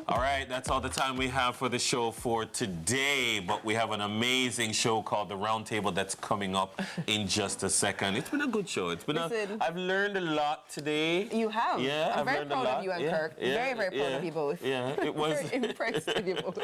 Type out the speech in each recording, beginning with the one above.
All right, that's all the time we have for the show for today. But we have an amazing show called the Roundtable that's coming up in just a second. It's been a good show. I've learned a lot today. You have. Yeah, I'm very proud of you and Kirk. Very, very proud of you both. Yeah, it was. Very impressed with you both.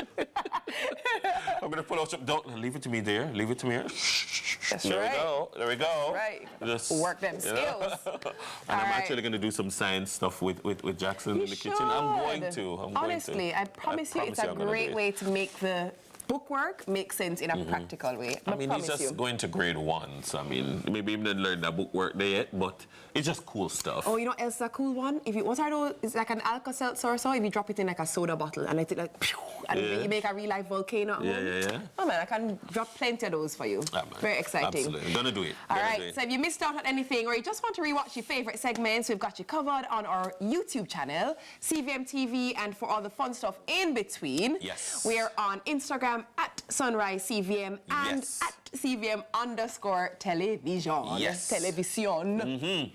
I'm gonna pull out some. Don't leave it to me there. Leave it to me. That's there right. we go. There we go. Right. Just work them skills. And I'm actually gonna do some science stuff with Jackson in the kitchen. I'm going to. Honestly, I promise you, it's a great way to make the bookwork make sense in a practical way. I mean, he's just going to grade 1, so I mean, maybe even didn't learn that bookwork there yet, but it's just cool stuff. Oh, you know, else a cool one? What are those? It's like an Alka-Seltzer or so. If you drop it in like a soda bottle and it's like, pew, and you make a real life volcano. Yeah. Oh man, I can drop plenty of those for you. Very exciting. Absolutely, I'm gonna do it. All right. So if you missed out on anything or you just want to rewatch your favorite segments, we've got you covered on our YouTube channel, CVM TV, and for all the fun stuff in between. Yes. We are on Instagram at Sunrise CVM and at CVM_television. Yes. Television. Mm-hmm.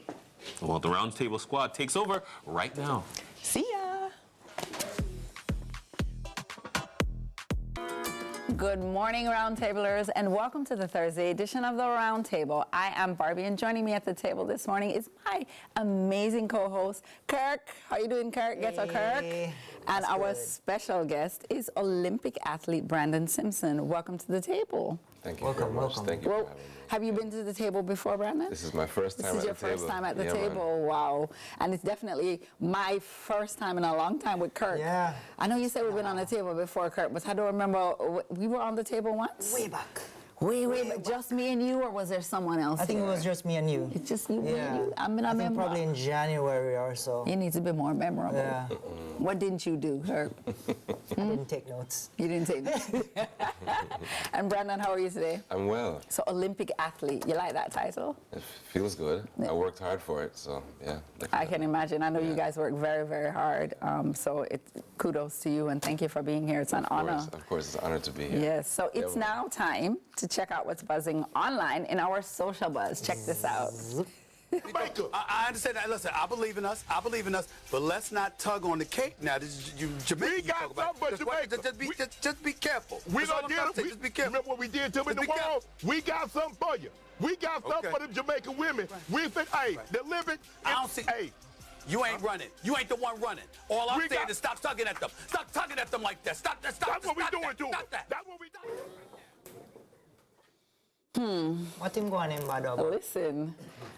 Well, the Roundtable Squad takes over right now. See ya. Good morning, Roundtablers, and welcome to the Thursday edition of the Roundtable. I am Barbie, and joining me at the table this morning is my amazing co-host, Kirk. How you doing, Kirk? Ghetto Kirk. And our special guest is Olympic athlete Brandon Simpson. Welcome to the table. Thank you very much. Thank you for having me. Have you been to the table before, Brandon? This is my first time at the table. This is your first time at the table. Man. Wow. And it's definitely my first time in a long time with Kirk. Yeah. I know you said we've been on the table before, Kirk, but I don't remember. We were on the table once? Way back. Way back. Just me and you, or was there someone else? I think it was just me and you. It's just you and you. I think probably in January or so. You need to be more memorable. Yeah. What didn't you do, Kirk? I didn't take notes. You didn't take notes. And Brandon, how are you today? I'm well. So Olympic athlete, you like that title? It feels good. I worked hard for it, so yeah. Definitely. I can imagine. I know you guys work very, very hard. So kudos to you and thank you for being here. It's an honor. Of course, it's an honor to be here. Yes. So it's now time to check out what's buzzing online in our social buzz. Check this out. I understand that. Listen, I believe in us, but let's not tug on the cake now. This is Jamaica. We got something but Jamaica. Just be careful. We don't get it. Just be careful. Remember what we did to them in the world? We got something for you. We got something for the Jamaican women. We think, hey, they're living. I don't see. Hey. You ain't running. You ain't the one running. All I'm saying is stop tugging at them. Stop tugging at them like that. Stop. That's what we doing to them. That's what we doing. What him going in, Bad? Listen,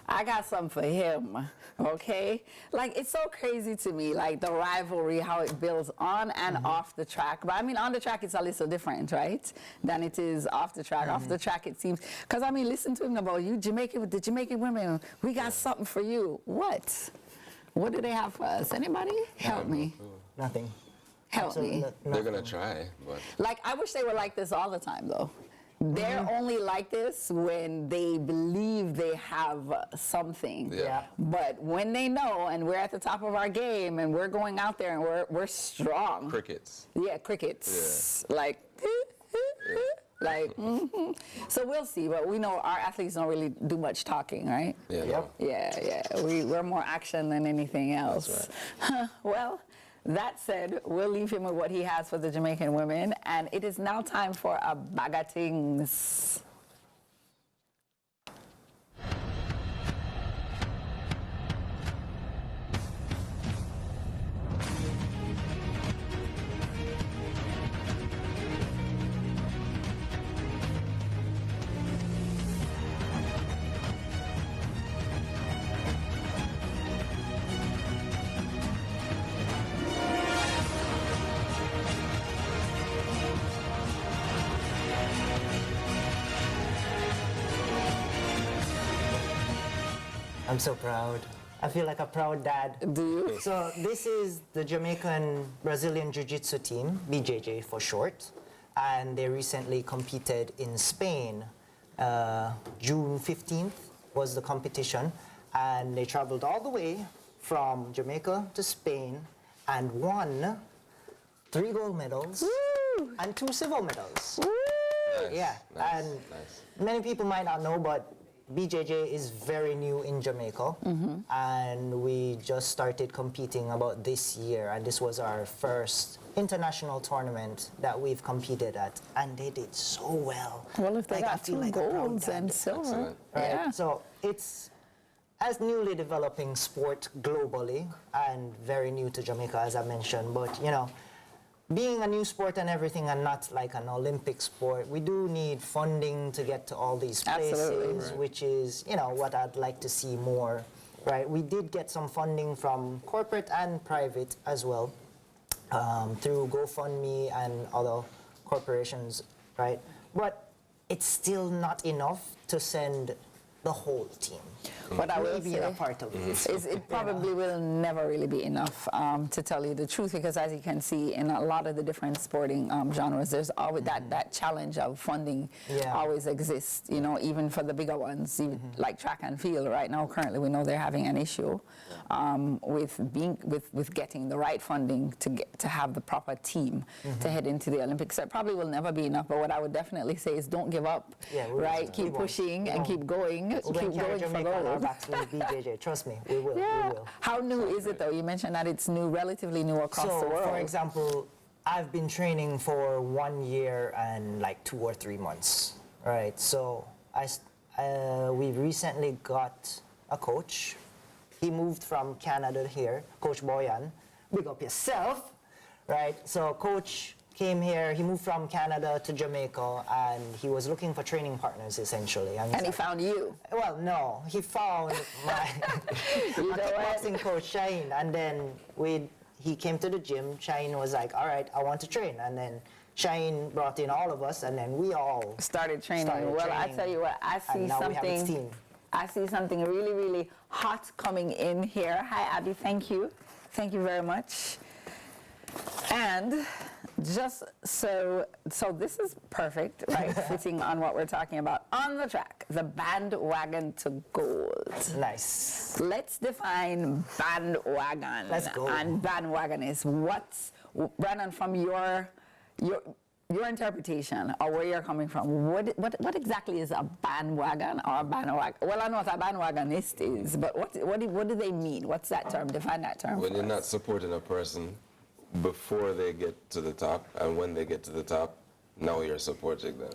I got something for him, okay? Like, it's so crazy to me, like, the rivalry, how it builds on and off the track. But, I mean, on the track, it's a little different, right, than it is off the track. Off the track, it seems, because, I mean, listen to him about you, the Jamaican women, we got something for you. What? What do they have for us? Anybody? Help me. Nothing. Help me. They're going to try, but... Like, I wish they were like this all the time, though. They're only like this when they believe they have something. Yeah. But when they know and we're at the top of our game and we're going out there and we're strong. Crickets. Yeah, crickets. Yeah. Like, So we'll see, but we know our athletes don't really do much talking, right? Yeah. Yep. Yeah. We're more action than anything else. That's right. Well, that said, we'll leave him with what he has for the Jamaican women, and it is now time for a bag of things. I'm so proud. I feel like a proud dad. Do you? So this is the Jamaican Brazilian Jiu-Jitsu team, BJJ for short, and they recently competed in Spain. June 15th was the competition, and they traveled all the way from Jamaica to Spain and won 3 gold medals and 2 silver medals. Woo! Yeah, and many people might not know, but BJJ is very new in Jamaica, and we just started competing about this year, and this was our first international tournament that we've competed at, and they did so well. Well, if they Like, I got feel two like a proud golds dad. and silver, Excellent. Right? yeah. So it's as newly developing sport globally and very new to Jamaica, as I mentioned. But, you know, being a new sport and everything and not like an Olympic sport, we do need funding to get to all these places, Absolutely. which is, you know, what I'd like to see more, right? We did get some funding from corporate and private as well, through GoFundMe and other corporations, right? But it's still not enough to send the whole team. But I will Being a say, part of it. it probably will never really be enough, to tell you the truth, because as you can see in a lot of the different sporting genres, there's always that challenge of funding Yeah. always exists, you know, even for the bigger ones, even like track and field. Right now, currently, we know they're having an issue with getting the right funding to have the proper team to head into the Olympics. So it probably will never be enough, but what I would definitely say is don't give up, Yeah, we right? won't. Keep We won't. pushing We and won't. keep going, We're keep going to carry going for Jamaica on our gold. backs with BJJ. Trust me, we will. Yeah. We will. How new is it though? You mentioned that it's new, relatively new across the So, world. for example, I've been training for 1 year and like 2 or 3 months, right? So we recently got a coach. He moved from Canada here, Coach Boyan. Big up yourself, right? So Coach came here, he moved from Canada to Jamaica, and he was looking for training partners, essentially. And he found you. Well, no, he found my, You my know what? kickboxing coach, Shaheen, and then he came to the gym. Shaheen was like, all right, I want to train. And then Shaheen brought in all of us, and then we all Started training. started Well, I training, tell you what, I see and now we have its something. team. I see something really, really hot coming in here. Hi, Abby. Thank you. Thank you very much. And just so this is perfect, right? Fitting on what we're talking about on the track, the bandwagon to gold. Nice. Let's define bandwagon. Let's go. And bandwagon is what's, Brandon, from your interpretation or where you're coming from, what exactly is a bandwagon or a bandwagon? Well, I know what a bandwagonist is, but what do they mean? What's that term? Define that term. When for you're us. not supporting a person before they get to the top, and when they get to the top, now you're supporting them.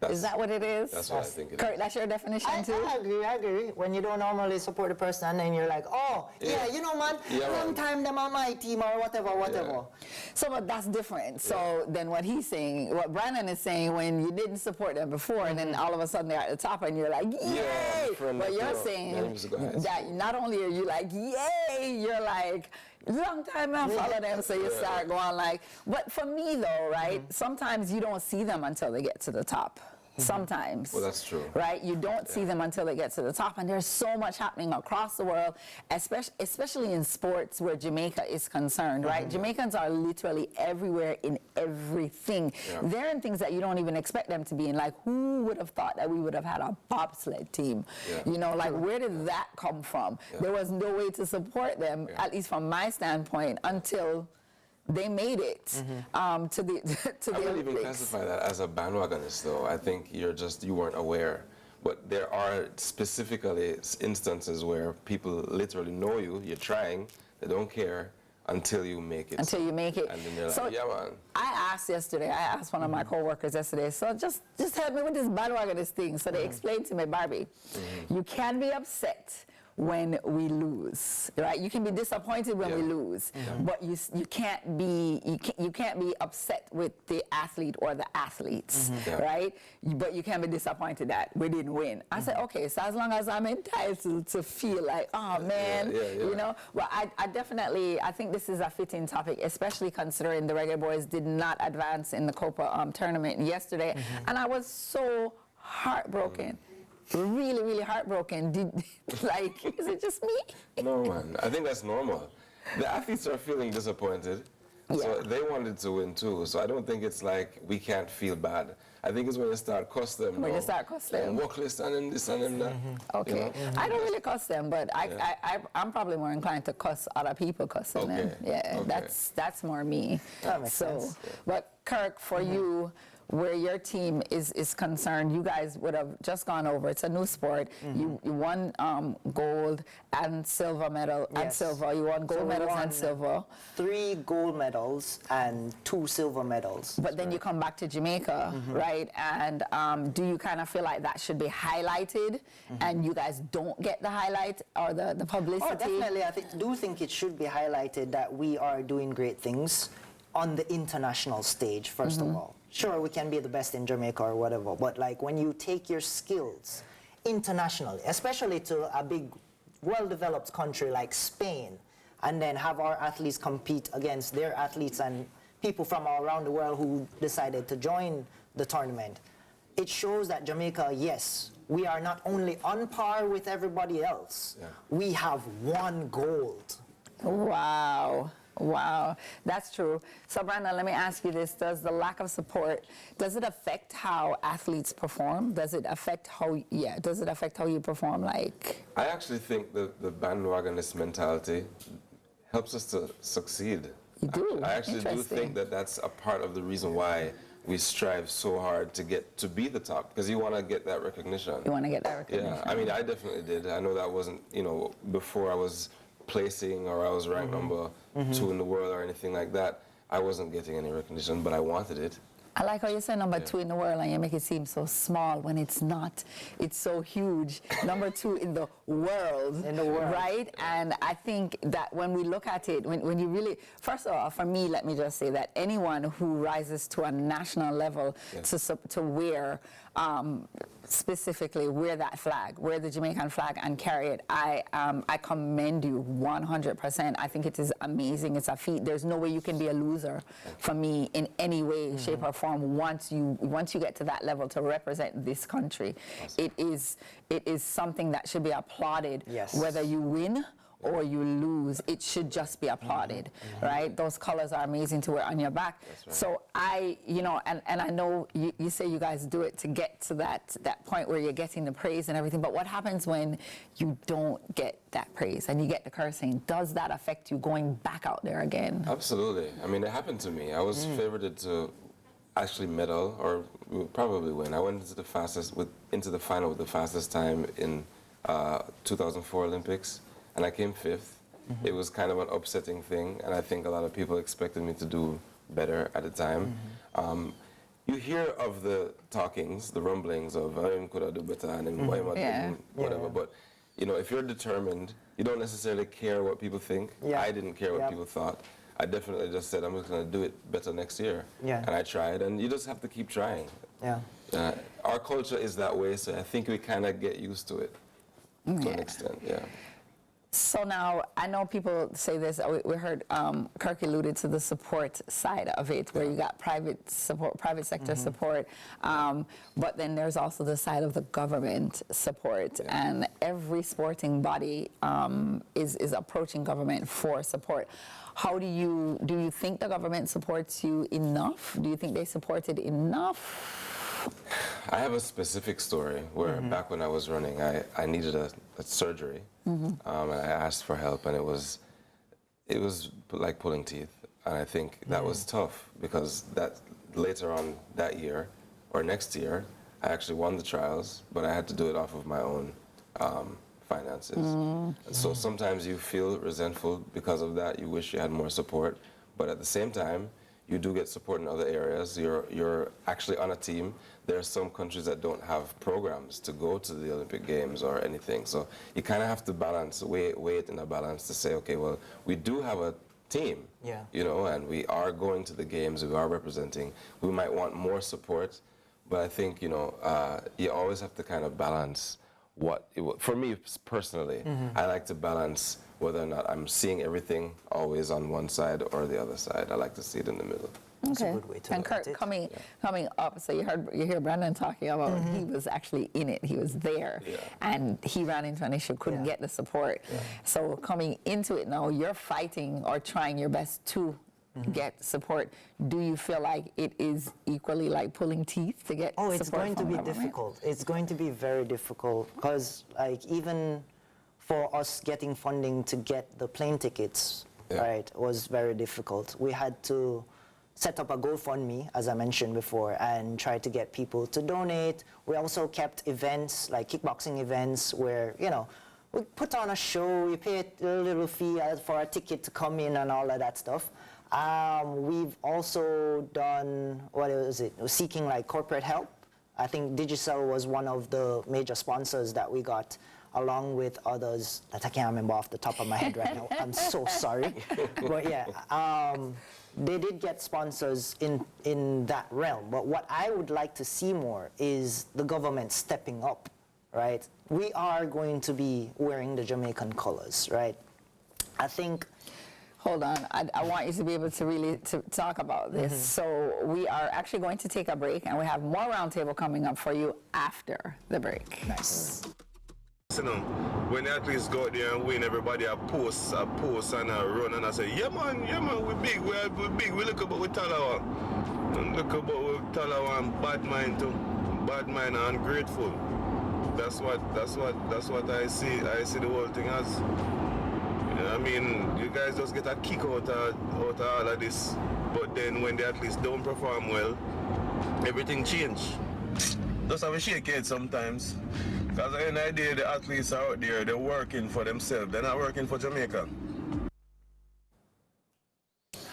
Is that what it is? That's what I think it Kurt, is. that's your definition I too? agree. When you don't normally support a person, and then you're like, oh, yeah, you know, man, Yeah, long man. time them on my team or whatever. So, but that's different. So then what he's saying, what Brandon is saying, when you didn't support them before, and then all of a sudden they're at the top, and you're like, yay! friend But of you're the- saying yeah, music guys. that not only are you like, yay, you're like, long time I follow them, so you start going like, but for me though, right, sometimes you don't see them until they get to the top. Sometimes. Well, that's true. Right? You don't see them until they get to the top. And there's so much happening across the world, especially in sports where Jamaica is concerned, right? Jamaicans are literally everywhere in everything. Yeah. They're in things that you don't even expect them to be in. Like, who would have thought that we would have had a bobsled team? Yeah. You know, like, where did that come from? Yeah. There was no way to support them, at least from my standpoint, until they made it to the I wouldn't even Olympics. classify that as a bandwagonist, though. I think you weren't aware. But there are specifically instances where people literally know you're trying, they don't care until you make it. Until you make it. And then they're So like, yeah, man. I asked one of my coworkers yesterday, so just help me with this bandwagonist thing. So they explained to me, Barbie, you can be upset when we lose, right? You can be disappointed when we lose, but you can't be upset with the athlete or the athletes, right? But you can't be disappointed that we didn't win. I said, okay, so as long as I'm entitled to feel like, oh man, you know. Well, I definitely, I think this is a fitting topic, especially considering the Reggae Boys did not advance in the Copa tournament yesterday, and I was so heartbroken. Really, really heartbroken. Is it just me? No, man. I think that's normal. The athletes are feeling disappointed. So they wanted to win too. So I don't think it's like we can't feel bad. I think it's when you start cuss them. When you start cuss them. Walk list and this and that. Okay. You know? I don't really cuss them, but I'm probably more inclined to cuss other people cussing them. Okay. Yeah, Okay. that's more me. That makes sense. But Kirk, for you, where your team is concerned, you guys would have just gone over. It's a new sport. You won gold and silver medal and Yes. silver. You won gold So we medals won and silver. 3 gold medals and 2 silver medals. But then you come back to Jamaica, right? And do you kind of feel like that should be highlighted, and you guys don't get the highlight or the publicity? Oh, definitely. I do think it should be highlighted that we are doing great things on the international stage, first of all. Sure, we can be the best in Jamaica or whatever, but like when you take your skills internationally, especially to a big, well-developed country like Spain, and then have our athletes compete against their athletes and people from all around the world who decided to join the tournament, it shows that Jamaica, yes, we are not only on par with everybody else, we have won gold. Wow. Wow, that's true. So, Brandon, let me ask you this. Does the lack of support, does it affect how athletes perform? Does it affect how, does it affect how you perform? Like, I actually think the bandwagonist mentality helps us to succeed. You do? I actually do Interesting. think that that's a part of the reason why we strive so hard to get to be the top, because you want to get that recognition. You want to get that recognition. Yeah, I mean, I definitely did. I know that wasn't, before I was placing or I was ranked number 2 in the world or anything like that. I wasn't getting any recognition, but I wanted it. I like how you say number 2 in the world and you make it seem so small when it's not. It's so huge. Number 2 in the world. In the world. Right? And I think that when we look at it, when you really, first of all, for me, let me just say that anyone who rises to a national level to wear, specifically wear that flag, wear the Jamaican flag and carry it, I commend you 100%. I think it is amazing. It's a feat. There's no way you can be a loser for me in any way, shape, or form once you get to that level to represent this country. Awesome. It is something that should be applauded, whether you win or you lose. It should just be applauded, right? Those colors are amazing to wear on your back. Right. So and I know you say you guys do it to get to that point where you're getting the praise and everything, but what happens when you don't get that praise and you get the cursing? Does that affect you going back out there again? Absolutely. I mean, it happened to me. I was favored to actually medal or probably win. I went into the final with the fastest time in 2004 Olympics. And I came 5th. It was kind of an upsetting thing, and I think a lot of people expected me to do better at the time. You hear of the talkings, the rumblings of I could do better and whatever. But if you're determined, you don't necessarily care what people think. I didn't care what people thought. I definitely just said I'm just going to do it better next year. And I tried, and you just have to keep trying. Our culture is that way, so I think we kind of get used to it to an extent. So now, I know people say this, we heard Kirk alluded to the support side of it, where you got private support, private sector support, but then there's also the side of the government support, and every sporting body is approaching government for support. How do you think the government supports you enough? Do you think they supported enough? I have a specific story where back when I was running, I needed a surgery, and I asked for help, and it was like pulling teeth, and I think that was tough because that later on that year or next year, I actually won the trials, but I had to do it off of my own finances. And so sometimes you feel resentful because of that. You wish you had more support, but at the same time, you do get support in other areas. You're actually on a team. There are some countries that don't have programs to go to the Olympic Games or anything. So you kind of have to balance, weigh it in a balance to say, okay, well, we do have a team, and we are going to the games, we are representing. We might want more support, but I think, you always have to kind of balance for me personally, I like to balance whether or not I'm seeing everything always on one side or the other side. I like to see it in the middle. That's a good way to and look at Kurt, it. coming up, so you hear Brandon talking about he was actually in it, he was there, and he ran into an issue, couldn't get the support. So coming into it now, you're fighting or trying your best to get support. Do you feel like it is equally like pulling teeth to get support? Oh, it's going to be government? difficult. It's going to be very difficult because, like, even for us getting funding to get the plane tickets, right, was very difficult. We had to set up a GoFundMe, as I mentioned before, and tried to get people to donate. We also kept events, like kickboxing events, where, you know, we put on a show, we pay a little fee for a ticket to come in and all of that stuff. We've also done, what is it, seeking like corporate help. I think Digicel was one of the major sponsors that we got, along with others that I can't remember off the top of my head right now. I'm so sorry. But yeah, they did get sponsors in that realm. But what I would like to see more is the government stepping up, right? We are going to be wearing the Jamaican colors, right? I think... Hold on, I want you to be able to really talk about this. So we are actually going to take a break, and we have more Roundtable coming up for you after the break. Nice. You know, when the athletes go out there and win, everybody a post and a run, and I say, yeah man, we big, we big, we look about with Talawa. And look about with Talawa and bad mind too. Bad mind and ungrateful. That's what I see the whole thing as. I mean, you guys just get a kick out of all of this, but then when the athletes don't perform well, everything change. Just have a shake head sometimes. Because at the end of the day, the athletes are out there, they're working for themselves, they're not working for Jamaica.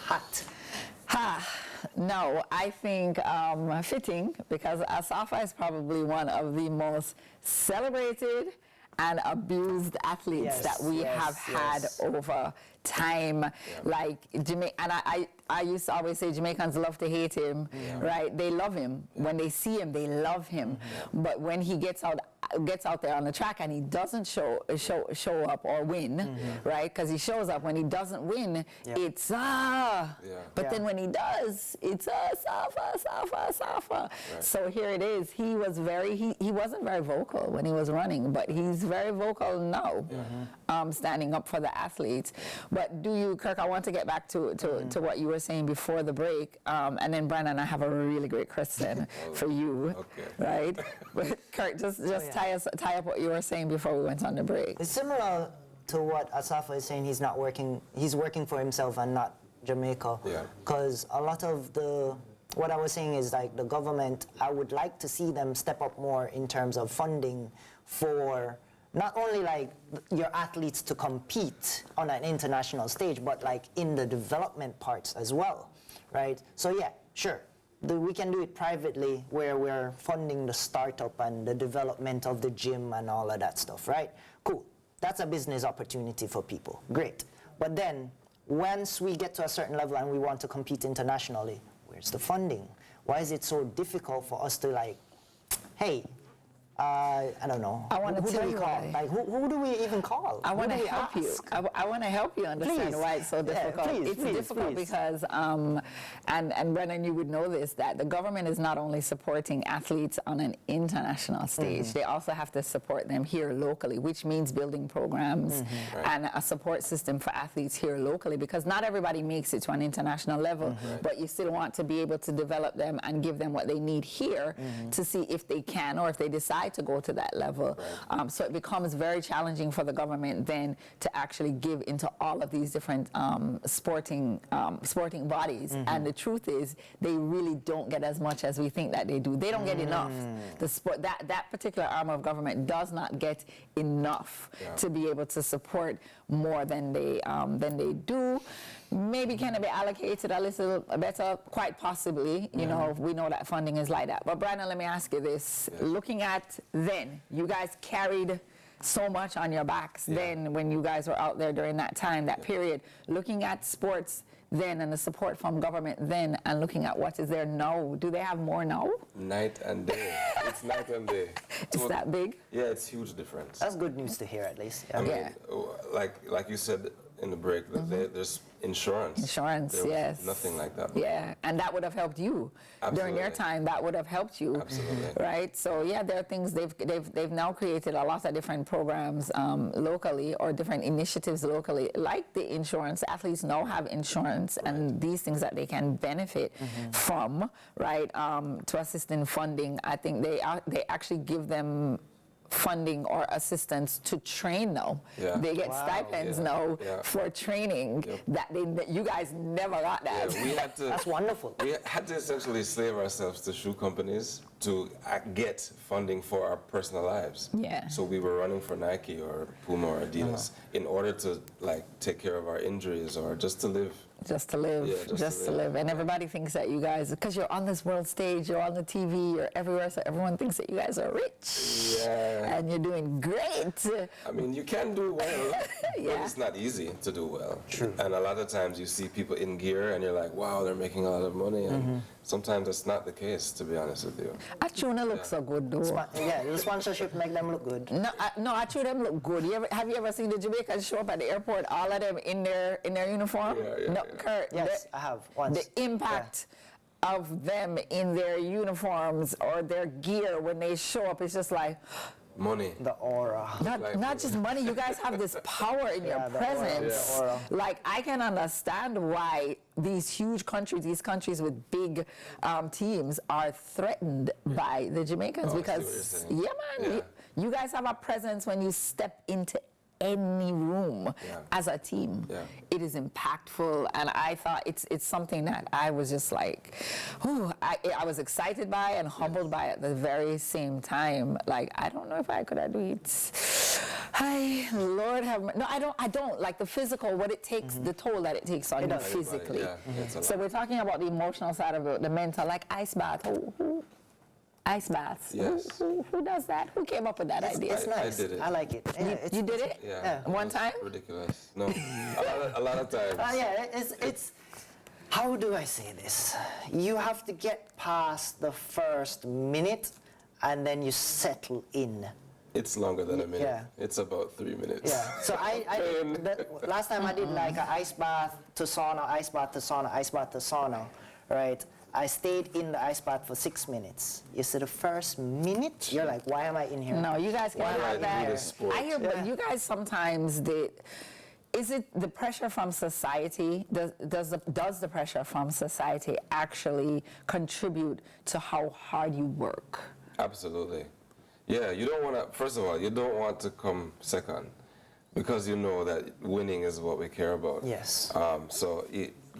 Hot. No, I think fitting, because Asafa is probably one of the most celebrated and abused athletes that we have had over time. Like, and I used to always say Jamaicans love to hate him, right? They love him. When they see him, they love him. But when he gets out there on the track and he doesn't show up or win, right? Because he shows up. When he doesn't win, it's But then when he does, it's Safa. Right. So here it is. He was he wasn't very vocal when he was running, but he's very vocal now, standing up for the athletes. But do you, Kirk, I want to get back to what you were saying before the break, and then Brandon, I have a really great question for you, right? But Kirk, just tie up what you were saying before we went on the break. It's similar to what Asafa is saying. He's working for himself and not Jamaica. Because a lot of what I was saying is, like, the government, I would like to see them step up more in terms of funding for not only like your athletes to compete on an international stage, but like in the development parts as well, right? So yeah, sure. We can do it privately, where we're funding the startup and the development of the gym and all of that stuff, right? Cool. That's a business opportunity for people. Great. But then once we get to a certain level and we want to compete internationally, where's the funding? Why is it so difficult for us to, like, hey, I don't know. I want to tell you you call? Like, who do we even call? I want to help you. I want to help you understand why it's so difficult. It's difficult because, and Brennan, you would know this, that the government is not only supporting athletes on an international stage, they also have to support them here locally, which means building programs and a support system for athletes here locally, because not everybody makes it to an international level, but you still want to be able to develop them and give them what they need here to see if they can or if they decide to go to that level. So it becomes very challenging for the government then to actually give into all of these different sporting bodies. And the truth is, they really don't get as much as we think that they do. They don't get enough. The sport, that particular arm of government does not get enough to be able to support more than they do. Maybe can it be allocated a little better? Quite possibly. You know, we know that funding is like that. But Brandon, let me ask you this. Looking at then, you guys carried so much on your backs then when you guys were out there during that time, that period. Looking at sports then and the support from government then and looking at what is there now, do they have more now? Night and day. It's night and day. Is that big? Yeah, it's huge difference. That's good news to hear, at least. I mean, like you said in the break, there's insurance. Insurance, yes. Nothing like that. Yeah, and that would have helped you during your time. That would have helped you. Absolutely. Right. So yeah, there are things they've now created a lot of different programs locally or different initiatives locally, like the insurance. Athletes now have insurance and these things that they can benefit from, right? To assist in funding. I think they actually give them funding or assistance to train now. Yeah. They get stipends now for training that you guys never got that. Yeah, we had to. That's wonderful. We had to essentially slave ourselves to shoe companies to get funding for our personal lives. Yeah. So we were running for Nike or Puma or Adidas in order to like take care of our injuries or just to live. Just to live, Yeah, just to live. And everybody thinks that you guys, because you're on this world stage, you're on the TV, you're everywhere, so everyone thinks that you guys are rich. Yeah. And you're doing great. I mean, you can do well, but it's not easy to do well. True. And a lot of times you see people in gear and you're like, wow, they're making a lot of money. And sometimes that's not the case, to be honest with you. Achuna looks so good, though. The sponsorship make them look good. No, Achuna them look good. Have you ever seen the Jamaicans show up at the airport, all of them in their uniform? Yeah. Kurt, Yes, I have once. The impact of them in their uniforms or their gear when they show up is just like Money. The aura. not just money. You guys have this power in your the presence. aura. Like, I can understand why these huge countries, these countries with big teams, are threatened by the Jamaicans I see what you're because, saying. man, you guys have a presence when you step into any room as a team. Yeah. It is impactful, and I thought it's something that I was just like, whew, I was excited by and humbled by at the very same time. Like, I don't know if I could do it. Hi, Lord have mercy. No, I don't. Like, the physical, what it takes, the toll that it takes on you physically. So we're talking about the emotional side of it, the mental, like ice bath. Ice baths. Yes. Who does that? Who came up with that idea? It's nice. I did it. I like it. You did it? Yeah. One time? Ridiculous. No, a lot of times. It's. How do I say this? You have to get past the first minute, and then you settle in. It's longer than a minute. Yeah. It's about 3 minutes. Yeah. So last time I did like an ice bath to sauna, ice bath to sauna, ice bath to sauna, right? I stayed in the ice bath for 6 minutes. You see, the first minute, you're like, why am I in here? No, you guys can do do that. this sport? I hear, but you guys sometimes, is it the pressure from society? Does the pressure from society actually contribute to how hard you work? Absolutely. Yeah, you don't want to, first of all, you don't want to come second because you know that winning is what we care about. Yes.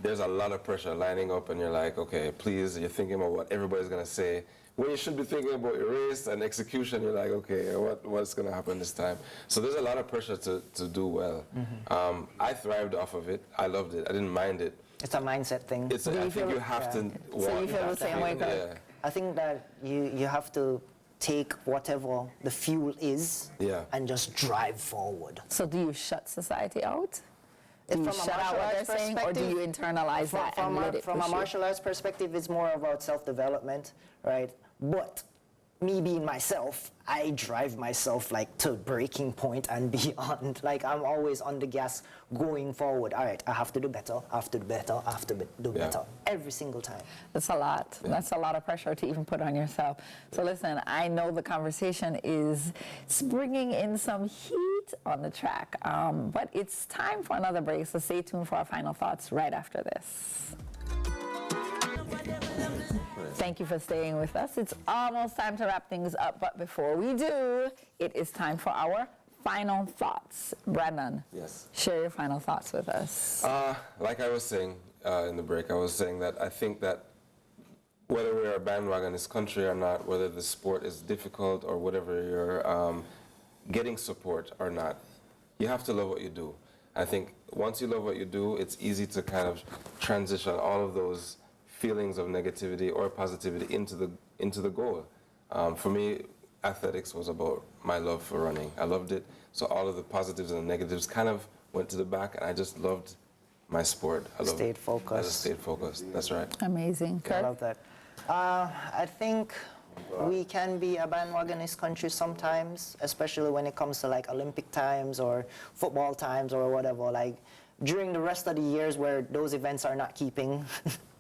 There's a lot of pressure lining up and you're like, okay, please, you're thinking about what everybody's going to say. When you should be thinking about your race and execution, you're like, okay, what's going to happen this time? So there's a lot of pressure to do well. I thrived off of it. I loved it. I didn't mind it. It's a mindset thing. I think you have to walk. So you feel the same way, Kurt? I think that you have to take whatever the fuel is and just drive forward. So do you shut society out? Do you From a shut out martial what they're arts saying, or do you internalize that and let it From push a you? martial arts perspective, it's more about self-development, right? But me being myself, I drive myself like to breaking point and beyond. Like, I'm always on the gas going forward. All right, I have to do better, I have to do better, I have to do better every single time. That's a lot. That's a lot of pressure to even put on yourself. So listen, I know the conversation is bringing in some heat on the track, but it's time for another break, so stay tuned for our final thoughts right after this. Thank you for staying with us. It's almost time to wrap things up, but before we do, it is time for our final thoughts. Brandon, share your final thoughts with us. Like I was saying in the break, I was saying that I think that whether we're a bandwagon in this country or not, whether the sport is difficult or whatever you're getting support or not, you have to love what you do. I think once you love what you do, it's easy to kind of transition all of those feelings of negativity or positivity into the goal. For me, athletics was about my love for running. I loved it, so all of the positives and the negatives kind of went to the back, and I just loved my sport. I stayed focused. I just stayed focused. That's right. Amazing. I love that. I think we can be a bandwagonist country sometimes, especially when it comes to like Olympic times or football times or whatever. Like, during the rest of the years where those events are not keeping,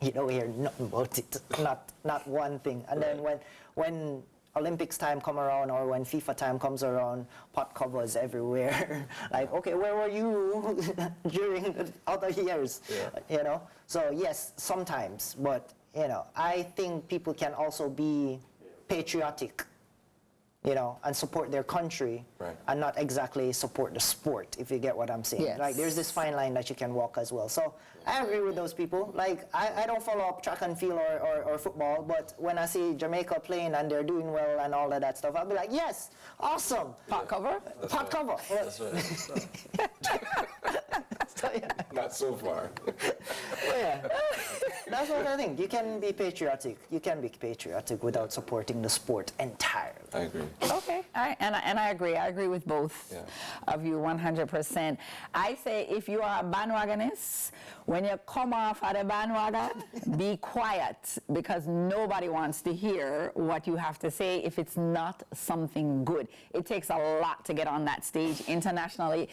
you don't hear nothing about it, not one thing. And then when Olympics time come around or when FIFA time comes around, pot covers everywhere. Like, okay, where were you during the other years? You know? So yes, sometimes, but you know, I think people can also be patriotic you know, and support their country, and not exactly support the sport, if you get what I'm saying. Yes. Like, there's this fine line that you can walk as well. So I agree with those people. Like, I don't follow up track and field or football, but when I see Jamaica playing and they're doing well and all of that stuff, I'll be like, yes, awesome. Pot cover? Pot cover. That's right. So, yeah. Not so far. Yeah. That's what I think. You can be patriotic. You can be patriotic without supporting the sport entirely. I agree. Okay, and I agree. I agree with both of you 100%. I say if you are a bandwagonist, when you come off at a bandwagon, be quiet, because nobody wants to hear what you have to say if it's not something good. It takes a lot to get on that stage internationally.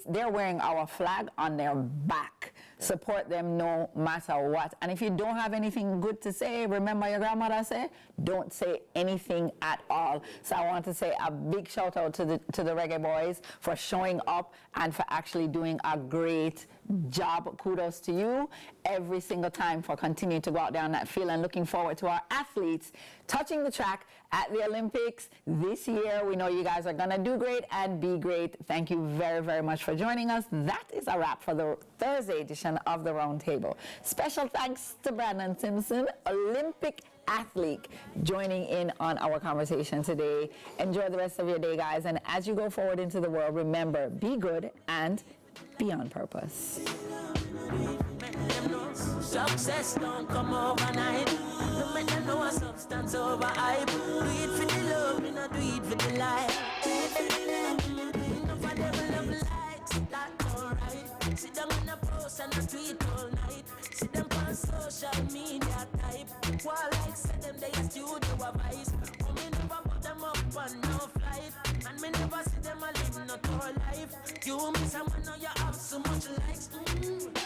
They're wearing our flag on their back. Support them no matter what. And if you don't have anything good to say, remember your grandmother said, don't say anything at all. So I want to say a big shout out to the Reggae Boys for showing up and for actually doing a great job. Kudos to you every single time for continuing to go out there on that field, and looking forward to our athletes touching the track at the Olympics this year. We know you guys are going to do great and be great. Thank you very, very much for joining us. That is a wrap for the Thursday edition of the Roundtable. Special thanks to Brandon Simpson, Olympic athlete, joining in on our conversation today. Enjoy the rest of your day, guys. And as you go forward into the world, remember, be good and be on purpose. Success don't come overnight. No make them know a substance over hype. Do it for the love, we not do it for the life. No for them love likes, that's alright. Sit down in a post and a tweet all night. See them on social media type. While like say them they a studio advice. Oh, me never put them up on no flight. And me never see them a live not all life. You miss someone know you have so much likes.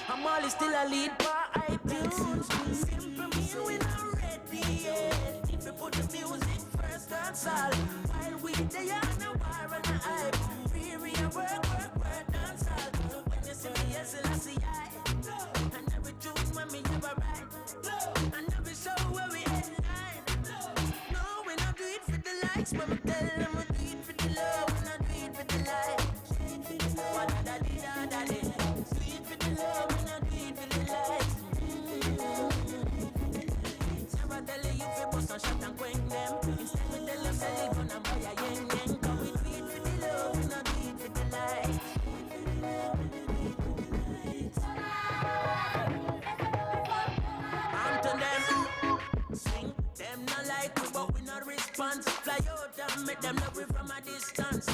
I'm always still a lead by iTunes. Simple mean we not ready yet. If you put the music first, that's all. While we there on a war and a hype. We work, dance all. When you see me, yes, I see I. And every tune when me ever write. And every show where we headline. No, we not do it for the likes, but we tell them we do it for the love. We not do it for the likes. What da da da da. Fly out and make them love we from a distance.